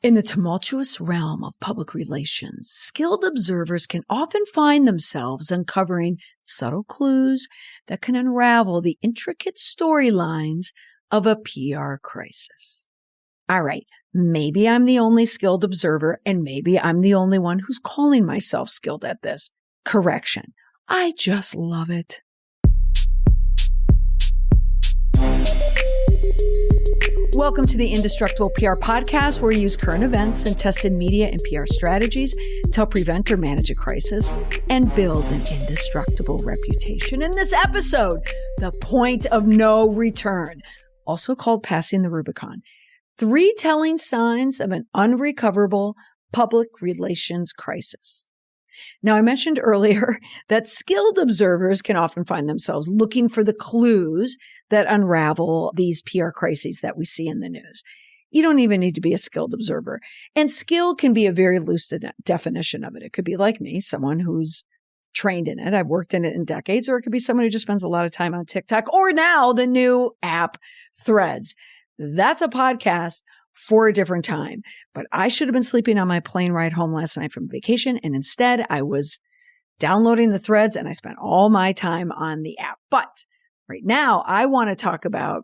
In the tumultuous realm of public relations, skilled observers can often find themselves uncovering subtle clues that can unravel the intricate storylines of a PR crisis. All right, maybe I'm the only skilled observer, and maybe I'm the only one who's calling myself skilled at this. Correction, I just love it. Welcome to the Indestructible PR podcast, where we use current events and tested media and PR strategies to help prevent or manage a crisis and build an indestructible reputation. In this episode, the point of no return, also called passing the Rubicon. 3 telling signs of an unrecoverable public relations crisis. Now, I mentioned earlier that skilled observers can often find themselves looking for the clues that unravel these PR crises that we see in the news. You don't even need to be a skilled observer. And skill can be a very loose definition of it. It could be like me, someone who's trained in it. I've worked in it in decades, or it could be someone who just spends a lot of time on TikTok, or now the new app Threads. That's a podcast for a different time. But I should have been sleeping on my plane ride home last night from vacation. And instead I was downloading the Threads, and I spent all my time on the app. But right now I want to talk about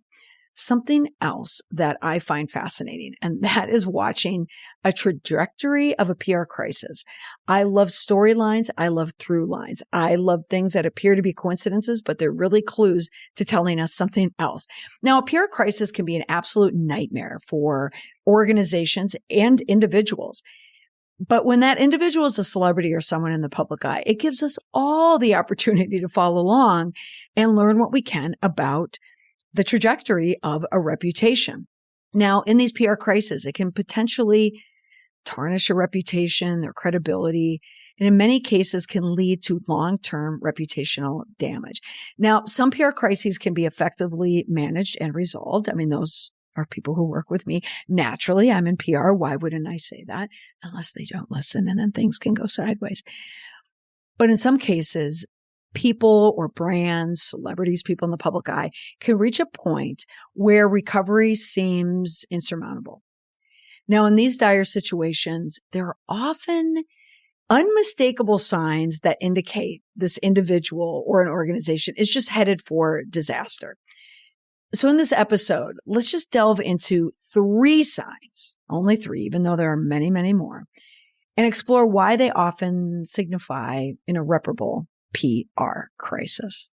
something else that I find fascinating, and that is watching a trajectory of a PR crisis. I love storylines. I love through lines. I love things that appear to be coincidences, but they're really clues to telling us something else. Now, a PR crisis can be an absolute nightmare for organizations and individuals. But when that individual is a celebrity or someone in the public eye, it gives us all the opportunity to follow along and learn what we can about the trajectory of a reputation. Now, in these PR crises, it can potentially tarnish a reputation, their credibility, and in many cases can lead to long-term reputational damage. Now, some PR crises can be effectively managed and resolved. I mean, those are people who work with me. Naturally, I'm in PR. Why wouldn't I say that? Unless they don't listen, and then things can go sideways. But in some cases, people or brands, celebrities, people in the public eye can reach a point where recovery seems insurmountable. Now, in these dire situations, there are often unmistakable signs that indicate this individual or an organization is just headed for disaster. So in this episode, let's just delve into 3 signs, only 3, even though there are many, many more, and explore why they often signify an irreparable PR crisis.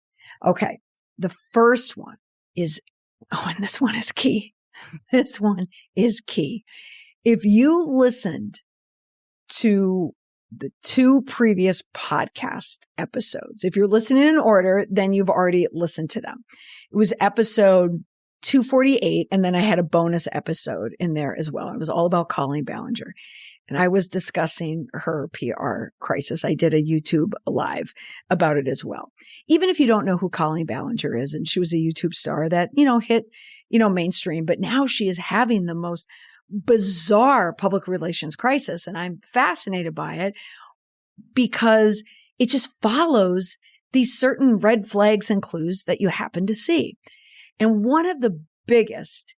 Okay. The first one is, and this one is key. This one is key. If you listened to the 2 previous podcast episodes, if you're listening in order, then you've already listened to them. It was episode 248, and then I had a bonus episode in there as well. It was all about Colleen Ballinger. And I was discussing her PR crisis. I did a YouTube live about it as well. Even if you don't know who Colleen Ballinger is, and she was a YouTube star that, hit, mainstream, but now she is having the most bizarre public relations crisis. And I'm fascinated by it because it just follows these certain red flags and clues that you happen to see. And one of the biggest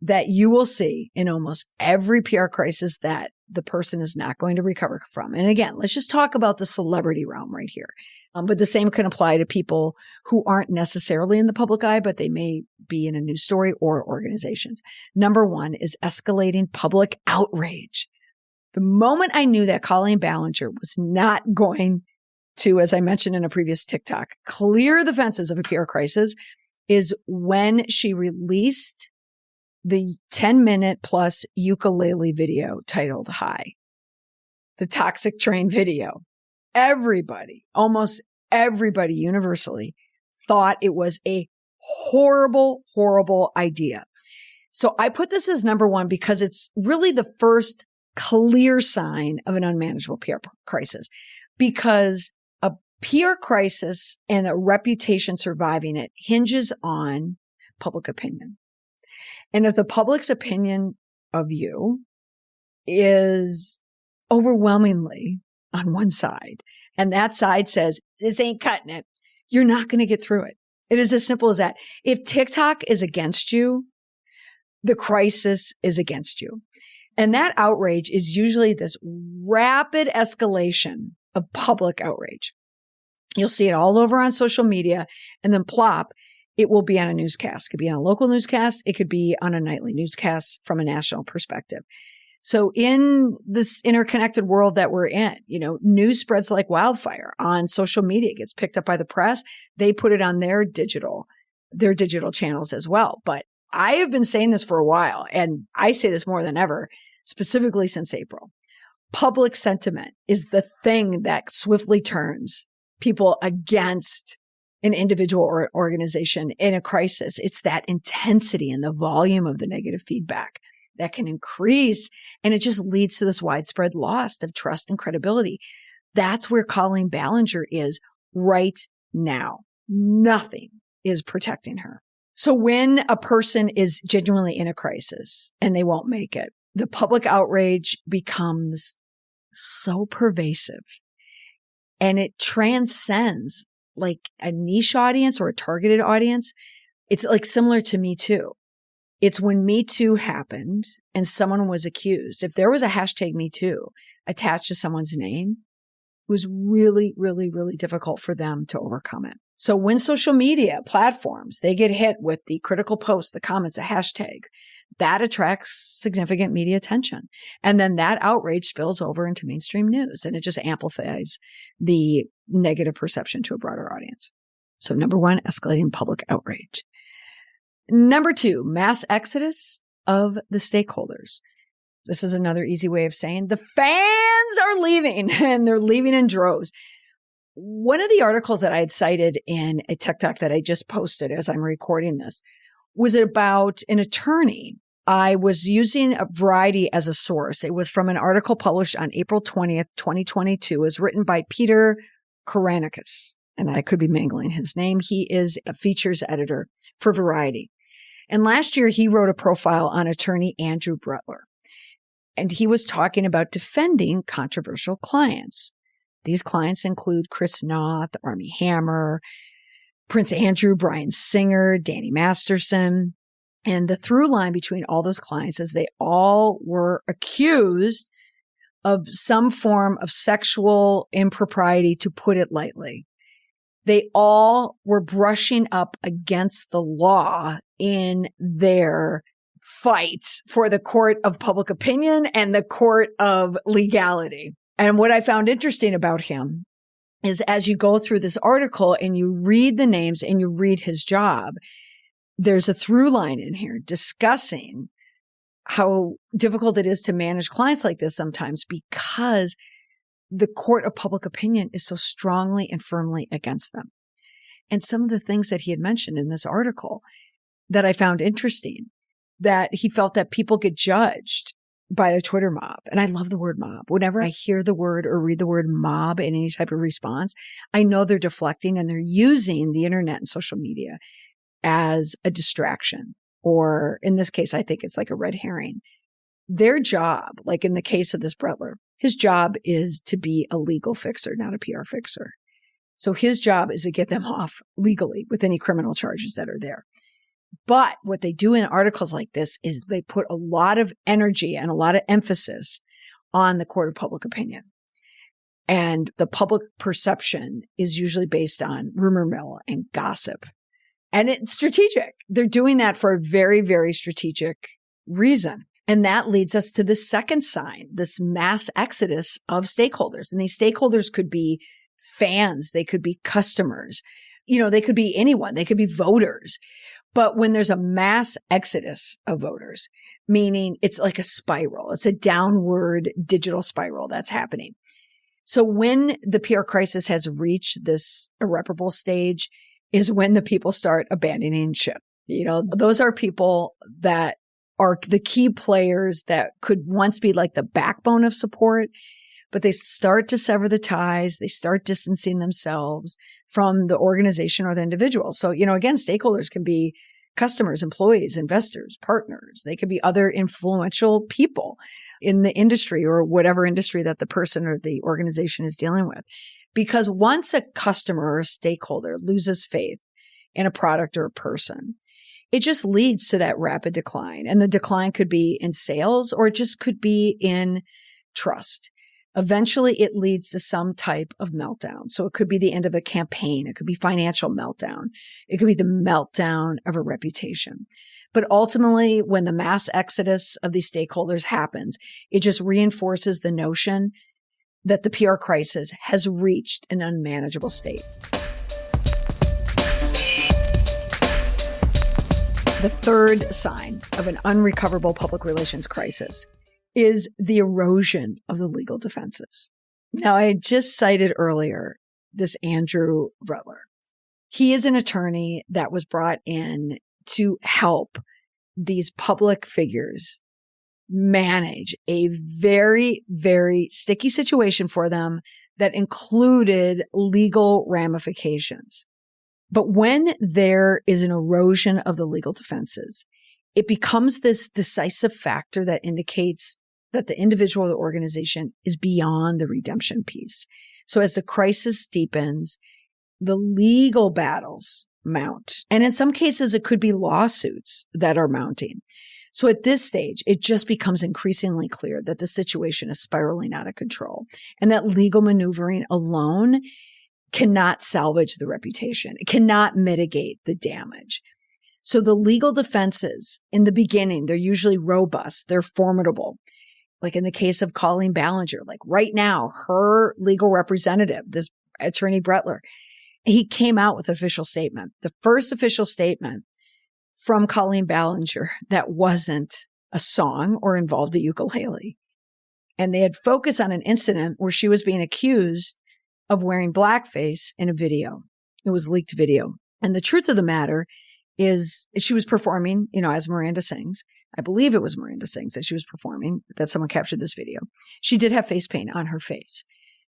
that you will see in almost every PR crisis that the person is not going to recover from. And again, let's just talk about the celebrity realm right here. But the same can apply to people who aren't necessarily in the public eye, but they may be in a news story or organizations. Number 1 is escalating public outrage. The moment I knew that Colleen Ballinger was not going to, as I mentioned in a previous TikTok, clear the fences of a PR crisis is when she released the 10-minute plus ukulele video titled High, the toxic train video. Everybody, almost everybody universally thought it was a horrible, horrible idea. So I put this as number 1 because it's really the first clear sign of an unmanageable PR crisis, because a PR crisis and a reputation surviving it hinges on public opinion. And if the public's opinion of you is overwhelmingly on one side, and that side says, this ain't cutting it, you're not going to get through it. It is as simple as that. If TikTok is against you, the crisis is against you. And that outrage is usually this rapid escalation of public outrage. You'll see it all over on social media, and then plop, it will be on a newscast. It could be on a local newscast. It could be on a nightly newscast from a national perspective. So in this interconnected world that we're in, news spreads like wildfire on social media. It gets picked up by the press. They put it on their digital channels as well. But I have been saying this for a while, and I say this more than ever, specifically since April. Public sentiment is the thing that swiftly turns people against an individual or organization in a crisis. It's that intensity and the volume of the negative feedback that can increase, and it just leads to this widespread loss of trust and credibility. That's where Colleen Ballinger is right now. Nothing is protecting her. So when a person is genuinely in a crisis and they won't make it, the public outrage becomes so pervasive, and it transcends like a niche audience or a targeted audience. It's like similar to Me Too. It's when Me Too happened and someone was accused. If there was a hashtag Me Too attached to someone's name, it was really, really, really difficult for them to overcome it. So when social media platforms, they get hit with the critical posts, the comments, the hashtag, that attracts significant media attention. And then that outrage spills over into mainstream news, and it just amplifies the negative perception to a broader audience. So number one, escalating public outrage. Number two, mass exodus of the stakeholders. This is another easy way of saying the fans are leaving, and they're leaving in droves. One of the articles that I had cited in a TikTok that I just posted as I'm recording this was about an attorney. I was using a Variety as a source. It was from an article published on April 20th, 2022. It was written by Peter Koranikis, and I could be mangling his name. He is a features editor for Variety. And last year, he wrote a profile on attorney Andrew Brettler. And he was talking about defending controversial clients. These clients include Chris Noth, Armie Hammer, Prince Andrew, Bryan Singer, Danny Masterson. And the through line between all those clients is they all were accused of some form of sexual impropriety, to put it lightly. They all were brushing up against the law in their fights for the court of public opinion and the court of legality. And what I found interesting about him is as you go through this article and you read the names and you read his job, there's a through line in here discussing how difficult it is to manage clients like this sometimes because the court of public opinion is so strongly and firmly against them. And some of the things that he had mentioned in this article that I found interesting, that he felt that people get judged by a Twitter mob. And I love the word mob. Whenever I hear the word or read the word mob in any type of response, I know they're deflecting and they're using the internet and social media as a distraction. Or in this case, I think it's like a red herring. Their job, like in the case of this Brettler, his job is to be a legal fixer, not a PR fixer. So his job is to get them off legally with any criminal charges that are there. But what they do in articles like this is they put a lot of energy and a lot of emphasis on the court of public opinion. And the public perception is usually based on rumor mill and gossip. And it's strategic. They're doing that for a very, very strategic reason. And that leads us to the second sign, this mass exodus of stakeholders. And these stakeholders could be fans. They could be customers. They could be anyone. They could be voters. But when there's a mass exodus of voters, meaning it's like a spiral, it's a downward digital spiral that's happening. So when the PR crisis has reached this irreparable stage is when the people start abandoning ship. Those are people that are the key players that could once be like the backbone of support, but they start to sever the ties. They start distancing themselves from the organization or the individual. So, again, stakeholders can be customers, employees, investors, partners. They could be other influential people in the industry or whatever industry that the person or the organization is dealing with. Because once a customer or a stakeholder loses faith in a product or a person, it just leads to that rapid decline. And the decline could be in sales, or it just could be in trust. Eventually, it leads to some type of meltdown. So it could be the end of a campaign. It could be financial meltdown. It could be the meltdown of a reputation. But ultimately, when the mass exodus of these stakeholders happens, it just reinforces the notion that the PR crisis has reached an unmanageable state. The third sign of an unrecoverable public relations crisis is the erosion of the legal defenses. Now, I just cited earlier this Andrew Butler. He is an attorney that was brought in to help these public figures manage a very, very sticky situation for them that included legal ramifications. But when there is an erosion of the legal defenses, it becomes this decisive factor that indicates that the individual or the organization is beyond the redemption piece. So as the crisis deepens, the legal battles mount. And in some cases, it could be lawsuits that are mounting. So at this stage, it just becomes increasingly clear that the situation is spiraling out of control and that legal maneuvering alone cannot salvage the reputation. It cannot mitigate the damage. So the legal defenses in the beginning, they're usually robust. They're formidable. Like in the case of Colleen Ballinger, like right now, her legal representative, this attorney Butler, he came out with an official statement. The first official statement from Colleen Ballinger that wasn't a song or involved a ukulele. And they had focused on an incident where she was being accused of wearing blackface in a video. It was leaked video. And the truth of the matter is she was performing, as Miranda sings. I believe it was Miranda sings that she was performing, that someone captured this video. She did have face paint on her face,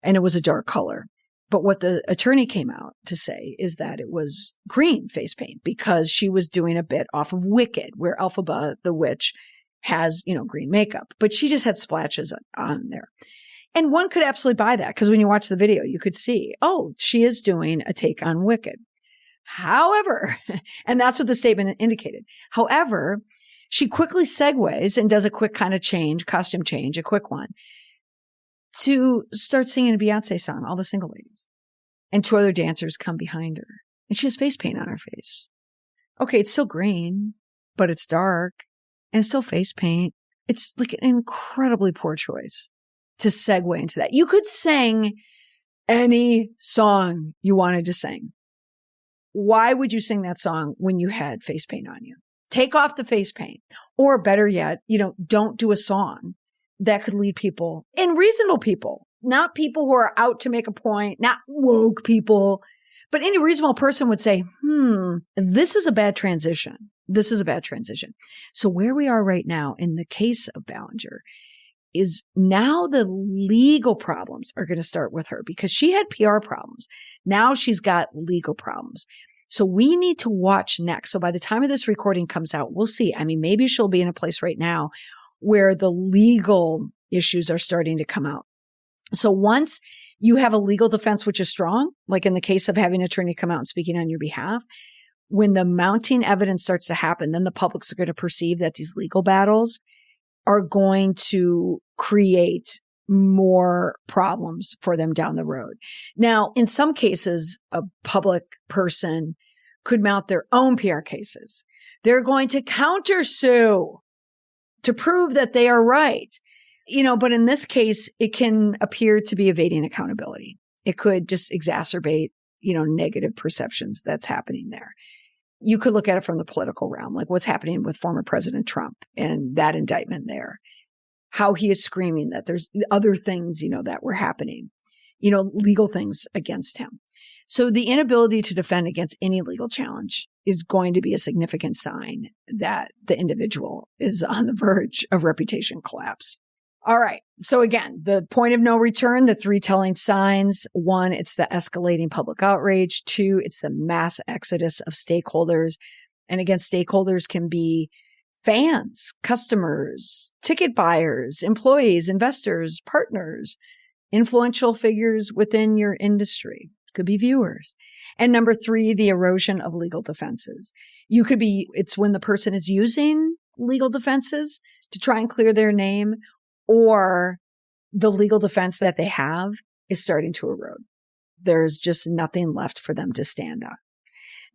and it was a dark color. But what the attorney came out to say is that it was green face paint because she was doing a bit off of Wicked, where Elphaba, the witch, has, green makeup. But she just had splashes on there. And one could absolutely buy that because when you watch the video, you could see, oh, she is doing a take on Wicked. However, and that's what the statement indicated. However, she quickly segues and does a quick kind of costume change, a quick one, to start singing a Beyonce song, All the Single Ladies. And two other dancers come behind her. And she has face paint on her face. Okay, it's still green, but it's dark. And it's still face paint. It's like an incredibly poor choice to segue into that. You could sing any song you wanted to sing. Why would you sing that song when you had face paint on you? Take off the face paint. Or better yet, don't do a song that could lead people, and reasonable people, not people who are out to make a point, not woke people, but any reasonable person would say, this is a bad transition. This is a bad transition. So where we are right now in the case of Ballinger is now the legal problems are going to start with her because she had PR problems. Now she's got legal problems. So we need to watch next. So by the time of this recording comes out, we'll see. I mean, maybe she'll be in a place right now where the legal issues are starting to come out. So once you have a legal defense, which is strong, like in the case of having an attorney come out and speaking on your behalf, when the mounting evidence starts to happen, then the public's going to perceive that these legal battles are going to create more problems for them down the road. Now, in some cases, a public person could mount their own PR cases. They're going to countersue to prove that they are right. But in this case, it can appear to be evading accountability. It could just exacerbate, negative perceptions that's happening there. You could look at it from the political realm, like what's happening with former President Trump and that indictment there. How he is screaming that there's other things, that were happening, legal things against him. So the inability to defend against any legal challenge is going to be a significant sign that the individual is on the verge of reputation collapse. All right. So again, the point of no return, the three telling signs. 1, it's the escalating public outrage. 2, it's the mass exodus of stakeholders. And again, stakeholders can be fans, customers, ticket buyers, employees, investors, partners, influential figures within your industry. could be viewers. And number 3, the erosion of legal defenses. It's when the person is using legal defenses to try and clear their name, or the legal defense that they have is starting to erode. There's just nothing left for them to stand on.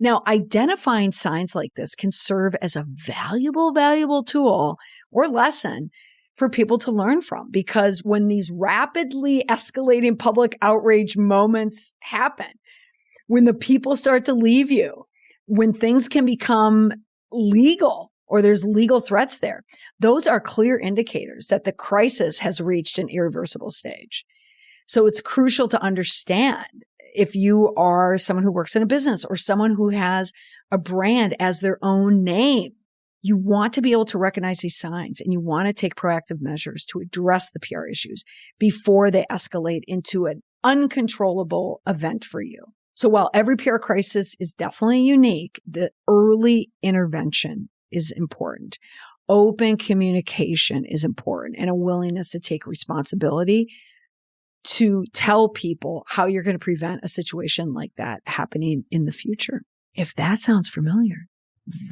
Now, identifying signs like this can serve as a valuable tool or lesson for people to learn from, because when these rapidly escalating public outrage moments happen, when the people start to leave you, when things can become legal or there's legal threats there, those are clear indicators that the crisis has reached an irreversible stage. So it's crucial to understand, if you are someone who works in a business or someone who has a brand as their own name, you want to be able to recognize these signs, and you want to take proactive measures to address the PR issues before they escalate into an uncontrollable event for you. So while every PR crisis is definitely unique, the early intervention is important. Open communication is important, and a willingness to take responsibility to tell people how you're going to prevent a situation like that happening in the future. If that sounds familiar,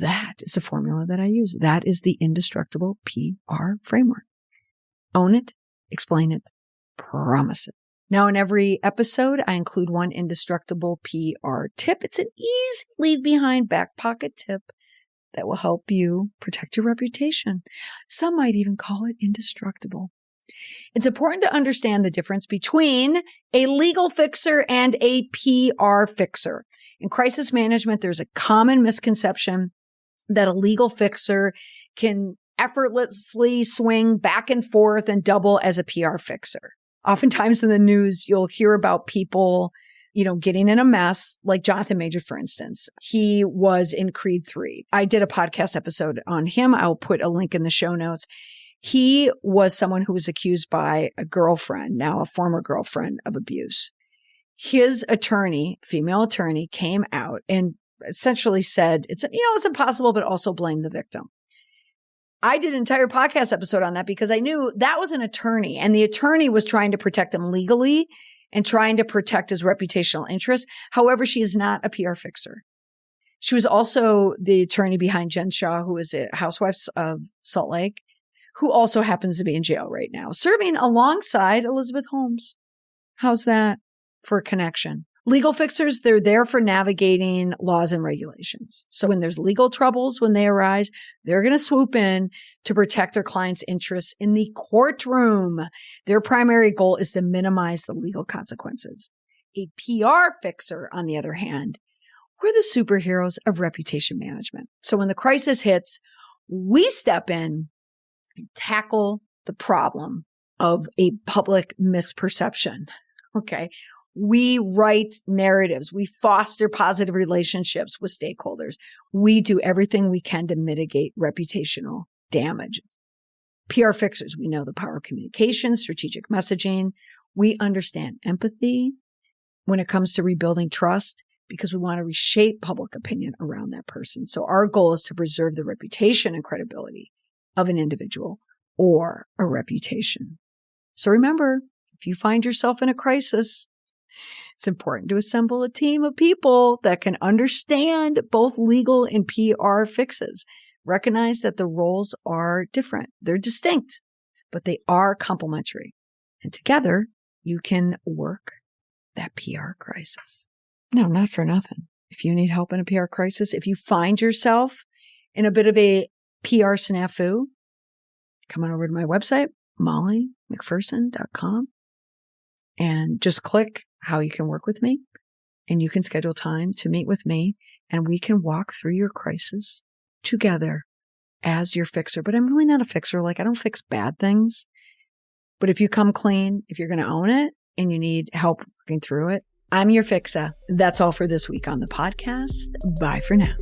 that is a formula that I use. That is the indestructible PR framework. Own it, explain it, promise it. Now, in every episode, I include one indestructible PR tip. It's an easy leave behind back pocket tip that will help you protect your reputation. Some might even call it indestructible. It's important to understand the difference between a legal fixer and a PR fixer. In crisis management, there's a common misconception that a legal fixer can effortlessly swing back and forth and double as a PR fixer. Oftentimes in the news, you'll hear about people, getting in a mess, like Jonathan Major, for instance. He was in Creed 3. I did a podcast episode on him. I'll put a link in the show notes. He was someone who was accused by a girlfriend, now a former girlfriend, of abuse. His attorney, female attorney, came out and essentially said, it's impossible, but also blamed the victim. I did an entire podcast episode on that because I knew that was an attorney, and the attorney was trying to protect him legally and trying to protect his reputational interests. However, she is not a PR fixer. She was also the attorney behind Jen Shah, who is a housewife of Salt Lake, who also happens to be in jail right now, serving alongside Elizabeth Holmes. How's that for a connection? Legal fixers, they're there for navigating laws and regulations. So when there's legal troubles, when they arise, they're going to swoop in to protect their clients' interests in the courtroom. Their primary goal is to minimize the legal consequences. A PR fixer, on the other hand, we're the superheroes of reputation management. So when the crisis hits, we step in and tackle the problem of a public misperception. Okay. We write narratives. We foster positive relationships with stakeholders. We do everything we can to mitigate reputational damage. PR fixers, we know the power of communication, strategic messaging. We understand empathy when it comes to rebuilding trust, because we want to reshape public opinion around that person. So our goal is to preserve the reputation and credibility of an individual or a reputation. So remember, if you find yourself in a crisis, it's important to assemble a team of people that can understand both legal and PR fixes. Recognize that the roles are different. They're distinct, but they are complementary. And together, you can work that PR crisis. No, not for nothing. If you need help in a PR crisis, if you find yourself in a bit of a PR snafu, come on over to my website, mollymcpherson.com, and just click how you can work with me, and you can schedule time to meet with me, and we can walk through your crisis together as your fixer. But I'm really not a fixer. I don't fix bad things. But if you come clean, if you're going to own it and you need help working through it, I'm your fixer. That's all for this week on the podcast. Bye for now.